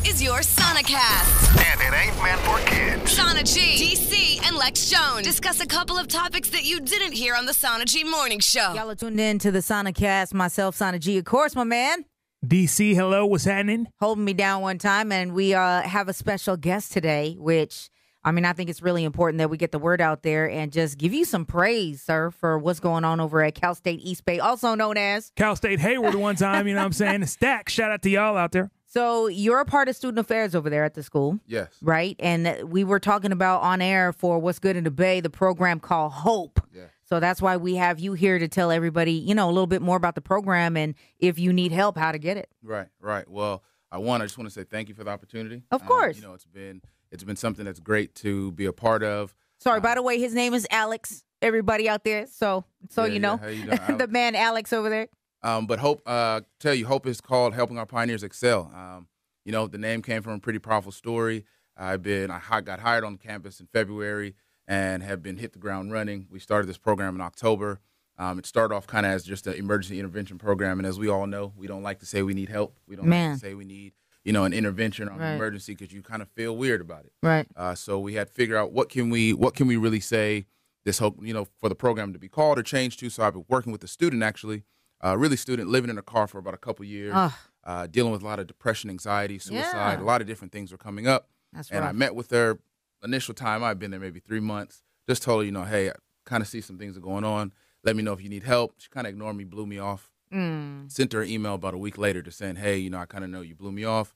is your Sonicast. And it ain't meant for kids. Sana G, DC, and Lex Jones discuss a couple of topics that you didn't hear on the Sana G Morning Show. Y'all are tuned in to the Sonicast. Myself, Sana G, of course, my man. DC, hello, what's happening? Holding me down one time, and we have a special guest today, which, I mean, I think it's really important that we get the word out there and just give you some praise, sir, for what's going on over at Cal State East Bay, also known as Cal State Hayward one time, you know what I'm saying? The Stack, shout out to y'all out there. So you're a part of student affairs over there at the school. Yes. Right? And we were talking about on air for What's Good in the Bay, the program called H.O.P.E. Yeah. So that's why we have you here to tell everybody, you know, a little bit more about the program and if you need help, how to get it. Right. Well, I just want to say thank you for the opportunity. Of course. You know, it's been something that's great to be a part of. Sorry, by the way, his name is Alex, everybody out there. So you know, how you doing, the man Alex over there. But H.O.P.E is called Helping Our Pioneers Excel. You know, the name came from a pretty powerful story. I got hired on campus in February and have been hit the ground running. We started this program in October. It started off kind of as just an emergency intervention program. And as we all know, we don't like to say we need help. We don't like to say we need, you know, an intervention or an emergency because you kind of feel weird about it. Right. So we had to figure out what can we really say this hope, you know, for the program to be called or changed to. So I've been working with a student actually, living in a car for about a couple years, dealing with a lot of depression, anxiety, suicide, a lot of different things were coming up. That's and rough. I met with her initial time. I've been there maybe 3 months. Just told her, you know, hey, I kind of see some things are going on. Let me know if you need help. She kind of ignored me, blew me off. Sent her an email about a week later just saying, hey, you know, I kind of know you blew me off.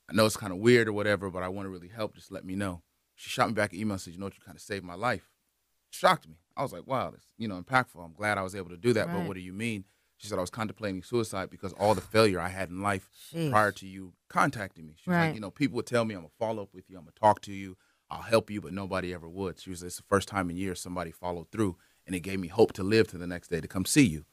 I know it's kind of weird or whatever, but I want to really help. Just let me know. She shot me back an email and said, you know what, you kind of saved my life. Shocked me. I was like, wow, that's, you know, impactful. I'm glad I was able to do that, but what do you mean? She said I was contemplating suicide because all the failure I had in life prior to you contacting me. She was like, you know, people would tell me I'm going to follow up with you, I'm going to talk to you, I'll help you, but nobody ever would. She was like, it's the first time in years somebody followed through, and it gave me hope to live to the next day to come see you.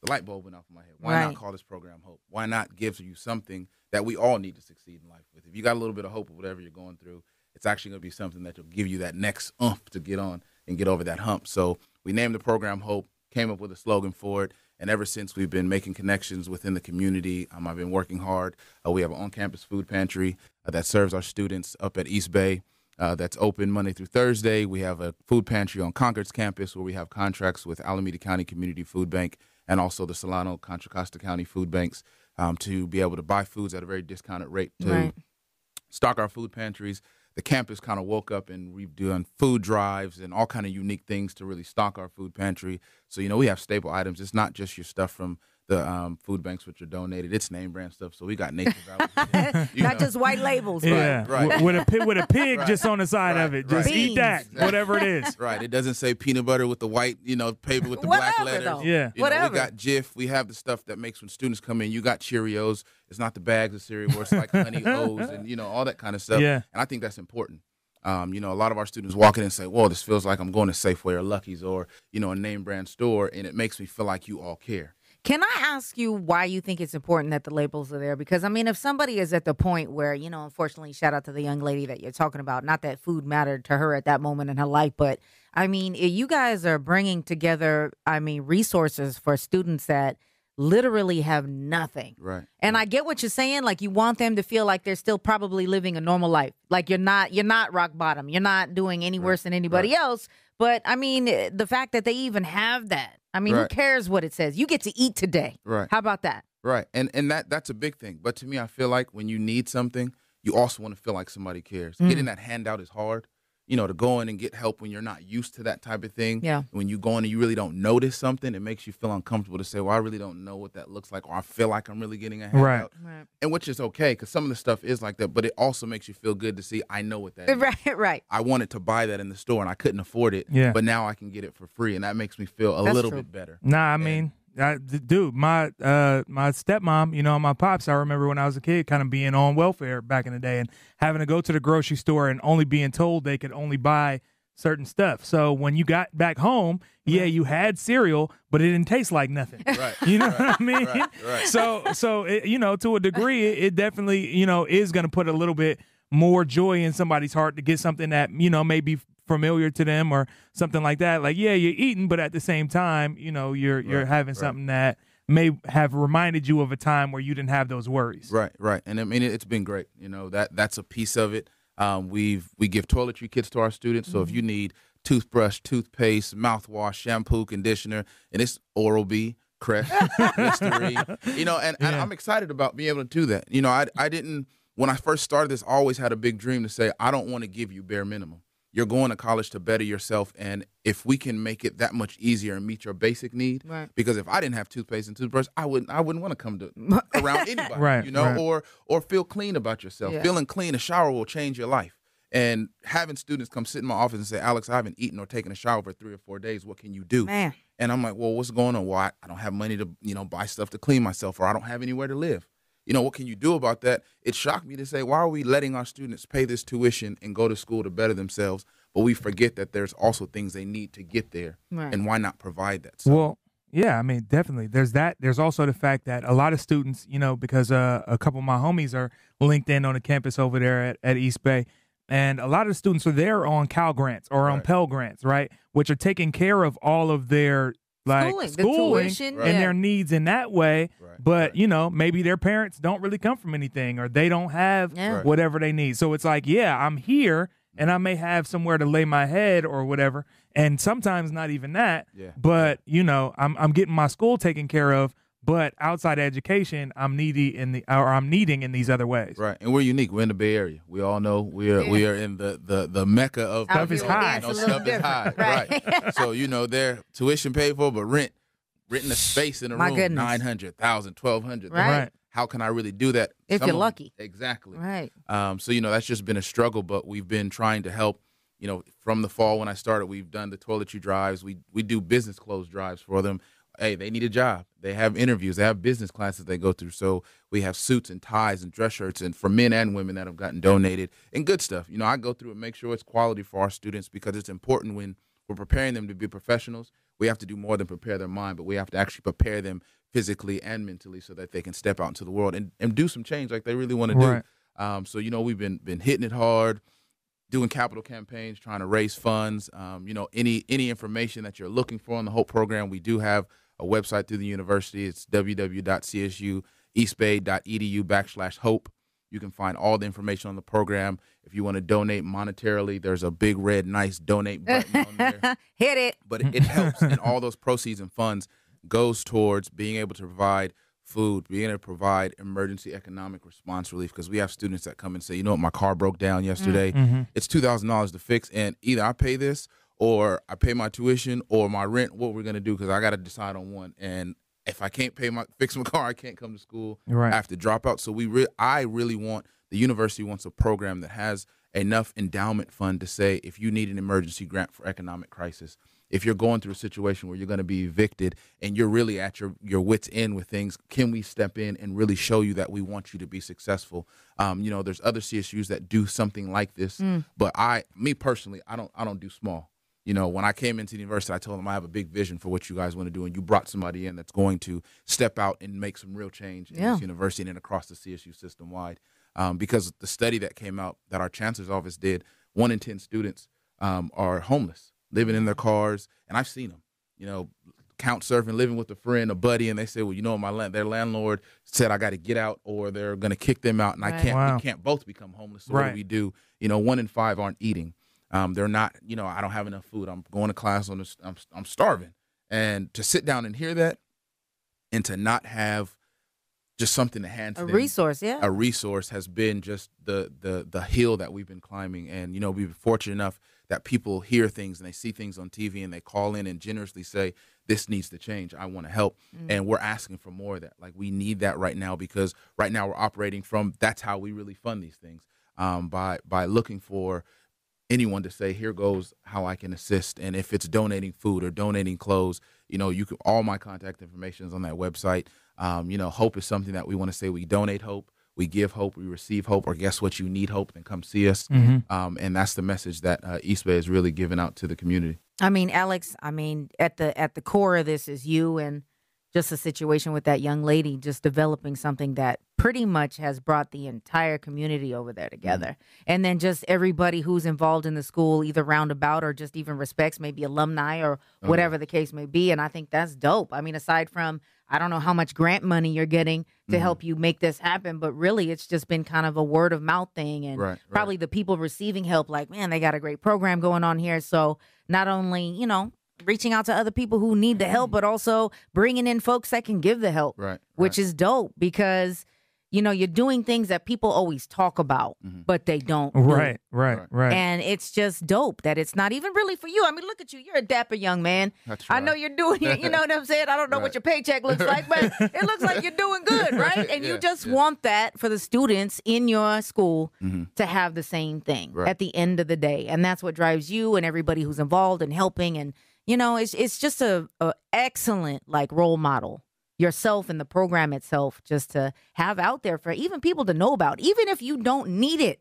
The light bulb went off in my head. Why not call this program Hope? Why not give you something that we all need to succeed in life with? If you got a little bit of hope of whatever you're going through, it's actually going to be something that will give you that next oomph to get on and get over that hump. So we named the program Hope, came up with a slogan for it, and ever since we've been making connections within the community. I've been working hard. We have an on-campus food pantry that serves our students up at East Bay. That's open Monday through Thursday. We have a food pantry on Concord's campus where we have contracts with Alameda County Community Food Bank and also the Solano Contra Costa County Food Banks to be able to buy foods at a very discounted rate to stock our food pantries. The campus kind of woke up and we've done food drives and all kind of unique things to really stock our food pantry. So, you know, we have staple items. It's not just your stuff from the food banks which are donated. It's name brand stuff. So we got Nature Valley. Not just white labels. Yeah, right. With a pig just on the side of it. Just eat that, whatever it is. Right. It doesn't say peanut butter with the white, you know, paper with the black letters. Though. Yeah. You know, we got Jif. We have the stuff that makes when students come in. You got Cheerios. It's not the bags of cereal where it's like Honey O's and, you know, all that kind of stuff. Yeah. And I think that's important. You know, a lot of our students walk in and say, whoa, this feels like I'm going to Safeway or Lucky's or, you know, a name brand store. And it makes me feel like you all care. Can I ask you why you think it's important that the labels are there? Because, I mean, if somebody is at the point where, you know, unfortunately, shout out to the young lady that you're talking about, not that food mattered to her at that moment in her life, but, I mean, you guys are bringing together, I mean, resources for students that literally have nothing. Right. And I get what you're saying. Like, you want them to feel like they're still probably living a normal life. Like, you're not rock bottom. You're not doing any worse than anybody else. But, I mean, the fact that they even have that, I mean, who cares what it says? You get to eat today. Right. How about that? Right. And that's a big thing. But to me, I feel like when you need something, you also want to feel like somebody cares. Getting that handout is hard. You know, to go in and get help when you're not used to that type of thing. Yeah. When you go in and you really don't notice something, it makes you feel uncomfortable to say, well, I really don't know what that looks like, or I feel like I'm really getting a handout. Right. And which is okay, because some of the stuff is like that, but it also makes you feel good to see, I know what that is. Right. I wanted to buy that in the store, and I couldn't afford it, but now I can get it for free, and that makes me feel a little bit better. Nah, I mean, dude, my stepmom, you know, my pops, I remember when I was a kid kind of being on welfare back in the day and having to go to the grocery store and only being told they could only buy certain stuff. So when you got back home, you had cereal, but it didn't taste like nothing. Right. You know what I mean? Right. So it, you know, to a degree, it definitely, you know, is going to put a little bit more joy in somebody's heart to get something that, you know, may be familiar to them or something like that. Like, yeah, you're eating, but at the same time, you know, you're having something that may have reminded you of a time where you didn't have those worries. Right. And I mean, it's been great. You know, that's a piece of it. We give toiletry kits to our students. So if you need toothbrush, toothpaste, mouthwash, shampoo, conditioner, and it's Oral-B, Crest, Listerine, you know, and I'm excited about being able to do that. You know, I didn't, when I first started this, I always had a big dream to say, I don't want to give you bare minimum. You're going to college to better yourself, and if we can make it that much easier and meet your basic need, because if I didn't have toothpaste and toothbrush, I wouldn't want to come to around anybody, you know, or feel clean about yourself. Feeling clean, a shower will change your life. And having students come sit in my office and say, Alex, I haven't eaten or taken a shower for 3 or 4 days. What can you do? Man. And I'm like, well, what's going on? Well, I don't have money to, you know, buy stuff to clean myself, or I don't have anywhere to live. You know, what can you do about that? It shocked me to say, why are we letting our students pay this tuition and go to school to better themselves, but we forget that there's also things they need to get there, and why not provide that? So, well, yeah, I mean, definitely. There's that. There's also the fact that a lot of students, you know, because a couple of my homies are linked in on the campus over there at East Bay, and a lot of the students are there on Cal grants or on Pell grants, right, which are taking care of all of their schooling and their needs in that way. But, you know, maybe their parents don't really come from anything, or they don't have whatever they need. So it's like, I'm here and I may have somewhere to lay my head or whatever. And sometimes not even that. But, you know, I'm getting my school taken care of. But outside education, I'm needing in these other ways. Right, and we're unique. We're in the Bay Area. We all know we are in the mecca of stuff is high. You know, stuff is high, right? So you know, their tuition paid for, but renting a space in a room, $900, $1,000, $1,200. Right. How can I really do that? If you're lucky. Exactly. Right. So you know, that's just been a struggle, but we've been trying to help. You know, from the fall when I started, we've done the toiletry drives. We do business clothes drives for them. Hey, they need a job. They have interviews. They have business classes they go through. So we have suits and ties and dress shirts, and for men and women that have gotten donated, and good stuff. You know, I go through and make sure it's quality for our students, because it's important when we're preparing them to be professionals. We have to do more than prepare their mind, but we have to actually prepare them physically and mentally so that they can step out into the world and do some change like they really want to do. So, you know, we've been hitting it hard, doing capital campaigns, trying to raise funds. You know, any information that you're looking for on the HOPE program, we do have a website through the university. It's www.csueastbay.edu/HOPE. You can find all the information on the program. If you want to donate monetarily, there's a big red nice donate button on there. Hit it. But it helps, and all those proceeds and funds goes towards being able to provide food, being able to provide emergency economic response relief, because we have students that come and say, you know what, my car broke down yesterday. It's $2,000 to fix, and either I pay this or I pay my tuition or my rent. What we're going to do, because I got to decide on one. And if I can't fix my car, I can't come to school. I have to drop out. So I really want, the university wants a program that has enough endowment fund to say, if you need an emergency grant for economic crisis, if you're going through a situation where you're going to be evicted and you're really at your wits' end with things, can we step in and really show you that we want you to be successful? You know, there's other CSUs that do something like this, but me personally, I don't do small. You know, when I came into the university, I told them I have a big vision for what you guys want to do, and you brought somebody in that's going to step out and make some real change in this university and across the CSU system-wide. Because the study that came out that our chancellor's office did, 1 in 10 students are homeless, living in their cars, and I've seen them, you know, couch surfing, living with a friend, a buddy, and they say, well, you know, their landlord said I got to get out, or they're going to kick them out, and we can't both become homeless. So what do we do? You know, 1 in 5 aren't eating. They're not, you know, I don't have enough food. I'm going to class I'm starving. And to sit down and hear that, and to not have just something to hand to them, a resource has been just the hill that we've been climbing. And, you know, we've been fortunate enough that people hear things and they see things on TV and they call in and generously say, this needs to change. I want to help. And we're asking for more of that. Like, we need that right now, because right now we're operating from, that's how we really fund these things, by looking for anyone to say, here goes how I can assist. And if it's donating food or donating clothes, you know, all my contact information is on that website. You know, hope is something that we want to say. We donate hope, we give hope, we receive hope, or guess what, you need hope, then come see us. And that's the message that East Bay is really giving out to the community. I mean, Alex, at the core of this is you, and just a situation with that young lady just developing something that pretty much has brought the entire community over there together. And then just everybody who's involved in the school, either roundabout or just even respects, maybe alumni or whatever the case may be. And I think that's dope. I mean, aside from, I don't know how much grant money you're getting to help you make this happen, but really it's just been kind of a word of mouth thing. And probably the people receiving help, like, man, they got a great program going on here. So not only, you know, reaching out to other people who need the help, but also bringing in folks that can give the help, which is dope because, you know, you're doing things that people always talk about, but they don't do. Right. And it's just dope that it's not even really for you. I mean, look at you. You're a dapper young man. That's right. I know you're doing it. You know what I'm saying? I don't know what your paycheck looks like, but it looks like you're doing good, right? And you just want that for the students in your school to have the same thing at the end of the day. And that's what drives you and everybody who's involved in helping. And, you know, it's just a excellent, like, role model. Yourself and the program itself just to have out there for even people to know about, even if you don't need it.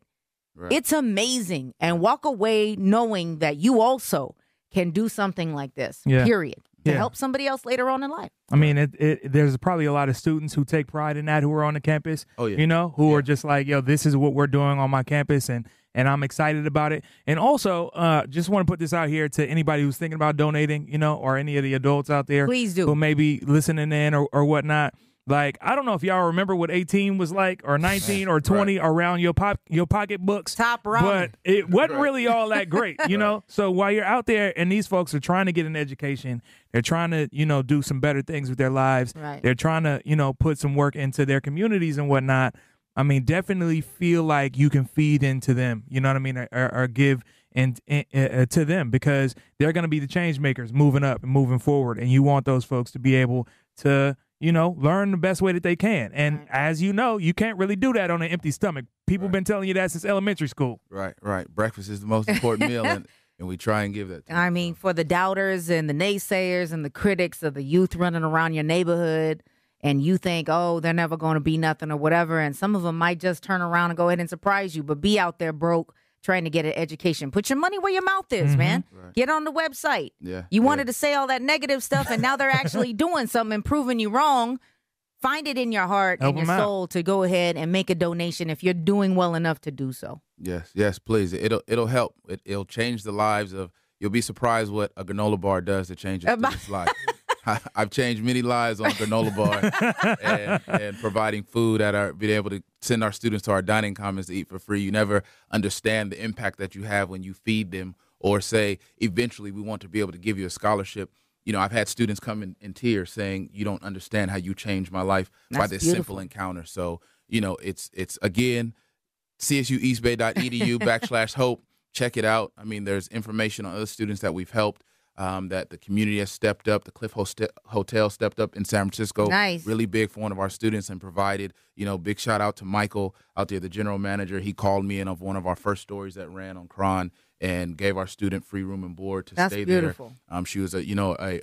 It's amazing. And walk away knowing that you also can do something like this, period, to help somebody else later on in life. I mean, there's probably a lot of students who take pride in that who are on the campus, you know, who are just like, yo, this is what we're doing on my campus. And I'm excited about it. And also, just want to put this out here to anybody who's thinking about donating, you know, or any of the adults out there. Please do. Who may be listening in or whatnot. Like, I don't know if y'all remember what 18 was like, or 19 or 20 around your pocketbooks. Top ramen. But it wasn't really all that great, you know? So while you're out there and these folks are trying to get an education, they're trying to, you know, do some better things with their lives. They're trying to, you know, put some work into their communities and whatnot. I mean, definitely feel like you can feed into them, you know what I mean, or give to them, because they're going to be the change makers moving up and moving forward. And you want those folks to be able to, you know, learn the best way that they can. And as you know, you can't really do that on an empty stomach. People have been telling you that since elementary school. Right. Breakfast is the most important meal, and we try and give that to them. I mean, for the doubters and the naysayers and the critics of the youth running around your neighborhood, and you think, oh, they're never going to be nothing or whatever, and some of them might just turn around and go ahead and surprise you, but be out there broke trying to get an education. Put your money where your mouth is, man. Get on the website. You wanted to say all that negative stuff, and now they're actually doing something and proving you wrong. Find it in your heart and your soul to go ahead and make a donation if you're doing well enough to do so. Yes, please. It'll help. It'll change the lives of. You'll be surprised what a granola bar does to change a student's life. I've changed many lives on a granola bar and providing food being able to send our students to our dining commons to eat for free. You never understand the impact that you have when you feed them, or say, eventually we want to be able to give you a scholarship. You know, I've had students come in tears saying, you don't understand how you changed my life by this simple encounter. So, you know, it's again, csueastbay.edu/hope. Check it out. I mean, there's information on other students that we've helped. That the community has stepped up. The Cliff Hotel stepped up in San Francisco. Nice. Really big for one of our students and provided, you know, big shout out to Michael out there, the general manager. He called me in of one of our first stories that ran on Cron and gave our student free room and board to stay beautiful. there. She was a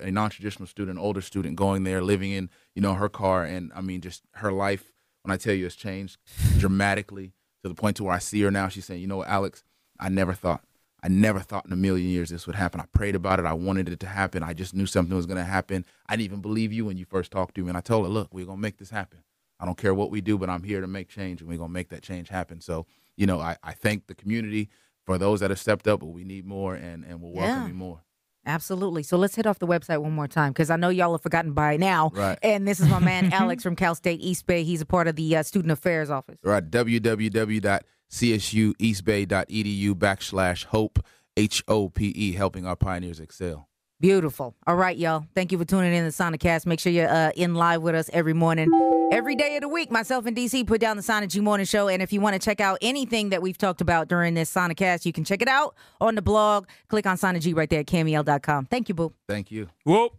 non-traditional student, older student going there, living in, you know, her car. And I mean, just her life, when I tell you, has changed dramatically to the point to where I see her now. She's saying, you know what, Alex, I never thought in a million years this would happen. I prayed about it. I wanted it to happen. I just knew something was going to happen. I didn't even believe you when you first talked to me. And I told her, look, we're going to make this happen. I don't care what we do, but I'm here to make change, and we're going to make that change happen. So, you know, I thank the community for those that have stepped up, but we need more, and we'll welcome you more. Absolutely. So let's hit off the website one more time, because I know y'all have forgotten by now. Right. And this is my man, Alex from Cal State East Bay. He's a part of the Student Affairs Office. Right. www.csueastbay.edu/hope. H.O.P.E, helping our pioneers excel. Beautiful. All right, y'all. Thank you for tuning in to Sonicast. Make sure you're in live with us every morning, every day of the week. Myself and DC put down the Sonic Morning Show. And if you want to check out anything that we've talked about during this Sonicast, you can check it out on the blog. Click on Sonic G right there at KMEL.com. Thank you, boo. Thank you. Whoop.